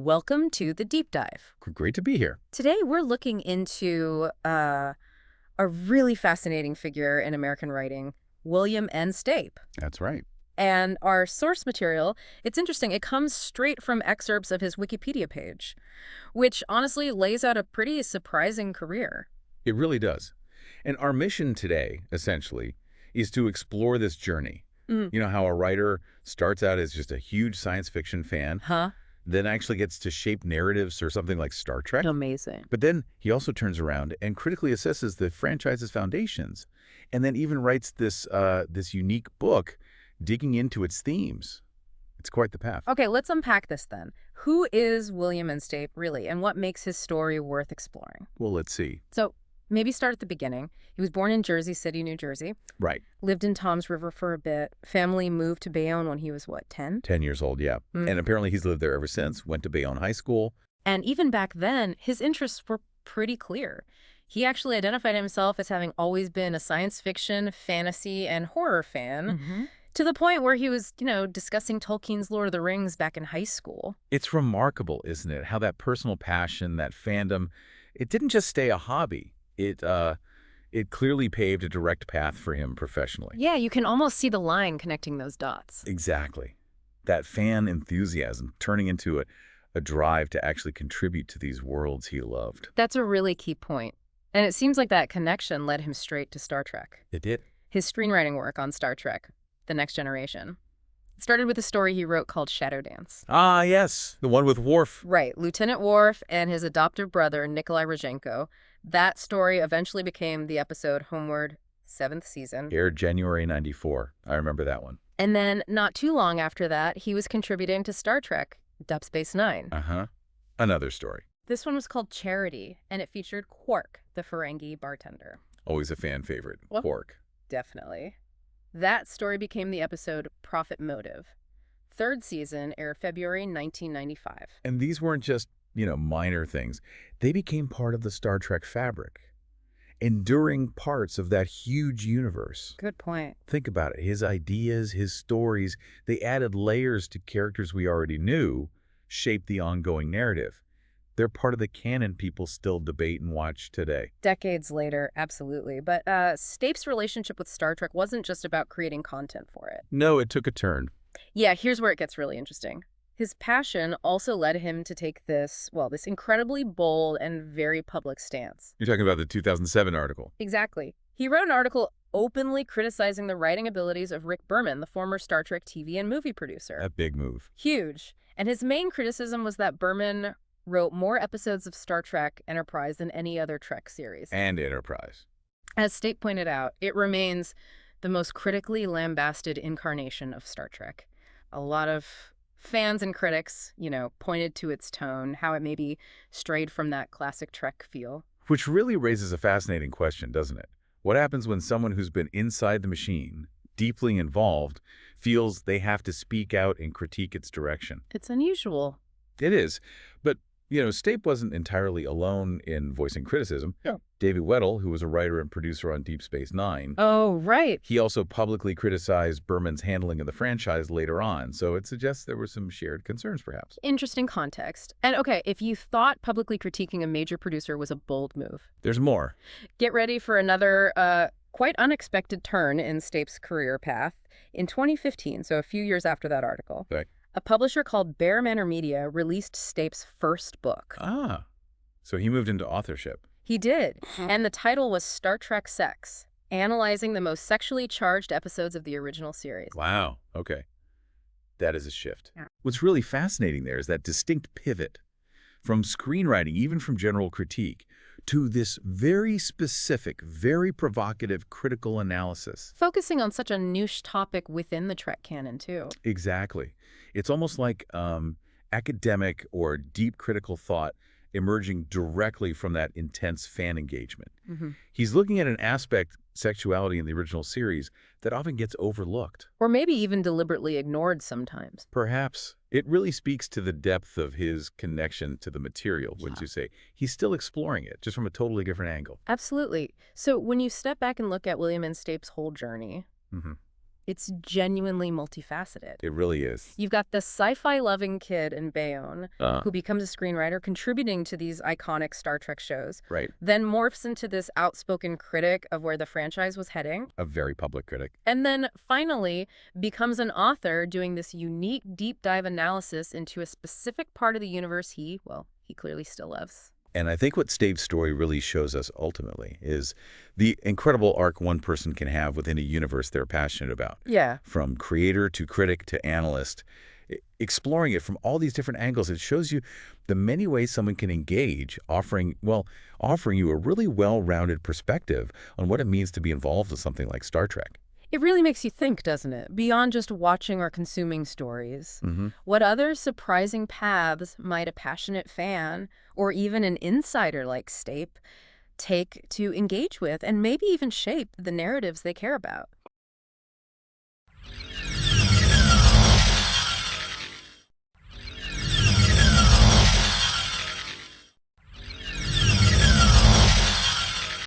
Welcome to the deep dive. Great to be here. Today we're looking into a really fascinating figure in American writing, William N. Stape. That's right. And our source material, it's interesting, it comes straight from excerpts of his Wikipedia page, which honestly lays out a pretty surprising career. It really does. And our mission today, essentially, is to explore this journey. You know how a writer starts out as just a huge science fiction fan, Huh? then actually gets to shape narratives or something like Star Trek. Amazing. But then he also turns around and critically assesses the franchise's foundations, and then even writes this unique book digging into its themes. It's quite the path. Okay, let's unpack this then. Who is William N. Stape really, and what makes his story worth exploring? Well, let's see. So maybe start at the beginning. He was born in Jersey City, New Jersey. Right. Lived in Toms River for a bit. Family moved to Bayonne when he was, what, 10? 10 years old, yeah. And apparently he's lived there ever since, went to Bayonne High School. And even back then, his interests were pretty clear. He actually identified himself as having always been a science fiction, fantasy, and horror fan, to the point where he was, discussing Tolkien's Lord of the Rings back in high school. It's remarkable, isn't it, how that personal passion, that fandom, it didn't just stay a hobby. It clearly paved a direct path for him professionally. Yeah, you can almost see the line connecting those dots. Exactly. That fan enthusiasm turning into a drive to actually contribute to these worlds he loved. That's a really key point. And it seems like that connection led him straight to Star Trek. It did. His screenwriting work on Star Trek, The Next Generation, it started with a story he wrote called Shadow Dance. Ah, yes, the one with Worf. Right, Lieutenant Worf and his adoptive brother, Nikolai Rozhenko. That story eventually became the episode Homeward, 7th season. Aired January 94. I remember that one. And then, not too long after that, he was contributing to Star Trek, Deep Space Nine. Uh-huh. Another story. This one was called Charity, and it featured Quark, the Ferengi bartender. Always a fan favorite. Well, Quark. Definitely. That story became the episode Profit Motive. 3rd season aired February 1995. And these weren't just, minor things. They became part of the Star Trek fabric, enduring parts of that huge universe. Good point. Think about it. His ideas, his stories, they added layers to characters we already knew, shaped the ongoing narrative. They're part of the canon people still debate and watch today. Decades later, absolutely. But Stape's relationship with Star Trek wasn't just about creating content for it. No, it took a turn. Yeah, here's where it gets really interesting. His passion also led him to take this incredibly bold and very public stance. You're talking about the 2007 article. Exactly. He wrote an article openly criticizing the writing abilities of Rick Berman, the former Star Trek TV and movie producer. A big move. Huge. And his main criticism was that Berman wrote more episodes of Star Trek Enterprise than any other Trek series. And Enterprise. As Stape pointed out, it remains the most critically lambasted incarnation of Star Trek. A lot of fans and critics, pointed to its tone, how it maybe strayed from that classic Trek feel. Which really raises a fascinating question, doesn't it? What happens when someone who's been inside the machine, deeply involved, feels they have to speak out and critique its direction? It's unusual. It is. But, Stape wasn't entirely alone in voicing criticism. Yeah. David Weddle, who was a writer and producer on Deep Space Nine, Oh, right. he also publicly criticized Berman's handling of the franchise later on, so it suggests there were some shared concerns, perhaps. Interesting context. And okay, if you thought publicly critiquing a major producer was a bold move, There's more. get ready for another quite unexpected turn in Stape's career path. In 2015, so a few years after that article, Right. a publisher called Bear Manor Media released Stape's first book. Ah, so he moved into authorship. He did, and the title was Star Trek Sex, analyzing the most sexually charged episodes of the original series. Wow, okay. That is a shift. Yeah. What's really fascinating there is that distinct pivot from screenwriting, even from general critique, to this very specific, very provocative critical analysis. Focusing on such a niche topic within the Trek canon, too. Exactly. It's almost like academic or deep critical thought emerging directly from that intense fan engagement. He's looking at an aspect, sexuality in the original series, that often gets overlooked. Or maybe even deliberately ignored sometimes. Perhaps. It really speaks to the depth of his connection to the material, wouldn't you say? He's still exploring it, just from a totally different angle. Absolutely. So when you step back and look at William N. Stape's whole journey, It's genuinely multifaceted. It really is. You've got the sci-fi loving kid in Bayonne, Uh, who becomes a screenwriter contributing to these iconic Star Trek shows, right. then morphs into this outspoken critic of where the franchise was heading, A very public critic. and then finally becomes an author doing this unique deep dive analysis into a specific part of the universe he clearly still loves. And I think what Stave's story really shows us ultimately is the incredible arc one person can have within a universe they're passionate about. Yeah. From creator to critic to analyst, exploring it from all these different angles, it shows you the many ways someone can engage, offering you a really well-rounded perspective on what it means to be involved with something like Star Trek. It really makes you think, doesn't it? Beyond just watching or consuming stories. Hmm. What other surprising paths might a passionate fan or even an insider like Stape take to engage with and maybe even shape the narratives they care about?